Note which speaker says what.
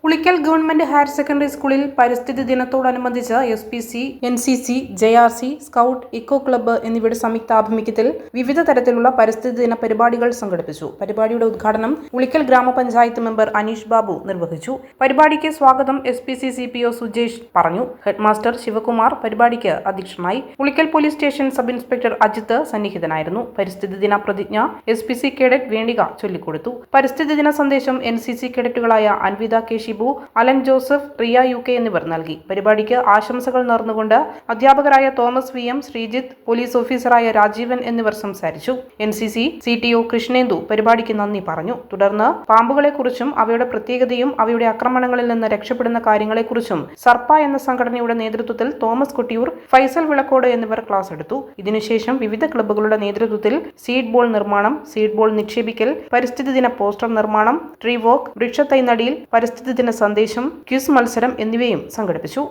Speaker 1: Ulikkal government higher secondary സ്കൂളിൽ പരിസ്ഥിതി ദിനത്തോടനുബന്ധിച്ച് SPC, NCC, JRC, scout, eco club എന്നിവയുടെ സംയുക്താഭിമുഖ്യത്തിൽ വിവിധ തരത്തിലുള്ള പരിസ്ഥിതി ദിന പരിപാടികൾ സംഘടിപ്പിച്ചു. പരിപാടിയുടെ ഉദ്ഘാടനം ഉളിക്കൽ ഗ്രാമപഞ്ചായത്ത് മെമ്പർ അനീഷ് ബാബു നിർവഹിച്ചു. പരിപാടിക്ക് സ്വാഗതം SPC CPO സുജേഷ് പറഞ്ഞു. ഹെഡ്മാസ്റ്റർ ശിവകുമാർ പരിപാടിക്ക് അധ്യക്ഷനായി. Ulikkal police station sub inspector Ajith സന്നിഹിതനായിരുന്നു. പരിസ്ഥിതി ദിന പ്രതിജ്ഞ SPC കേഡറ്റ് വേണിക ചൊല്ലിക്കൊടുത്തു. പരിസ്ഥിതി ദിന സന്ദേശം NCC കേഡറ്റുകളായ Anvitha K, Alan Joseph, Riya UK എന്നിവർ നൽകി. പരിപാടിക്ക് ആശംസകൾ നേർന്നുകൊണ്ട് അധ്യാപകരായ തോമസ് VM, ശ്രീജിത്ത്, പോലീസ് ഓഫീസറായ രാജീവൻ എന്നിവർ സംസാരിച്ചു. NCC CTO കൃഷ്ണേന്ദു പരിപാടിക്ക് നന്ദി പറഞ്ഞു. തുടർന്ന് പാമ്പുകളെക്കുറിച്ചും അവയുടെ പ്രത്യേകതയും അവയുടെ ആക്രമണങ്ങളിൽ നിന്ന് രക്ഷപ്പെടുന്ന കാര്യങ്ങളെക്കുറിച്ചും സർപ്പ എന്ന സംഘടനയുടെ നേതൃത്വത്തിൽ തോമസ് കൊട്ടിയൂർ, ഫൈസൽ വിളക്കോട് എന്നിവർ ക്ലാസ് എടുത്തു. ഇതിനുശേഷം വിവിധ ക്ലബ്ബുകളുടെ നേതൃത്വത്തിൽ സീഡ് ബോൾ നിർമ്മാണം, സീഡ് ബോൾ നിക്ഷേപിക്കൽ, പരിസ്ഥിതി ദിന പോസ്റ്റർ നിർമ്മാണം, ട്രീ വോക്ക്, വൃക്ഷത്തൈ നടിയിൽ, പരിസ്ഥിതി ദിന സന്ദേശം, ക്വിസ് മത്സരം എന്നിവയും സംഘടിപ്പിച്ചു.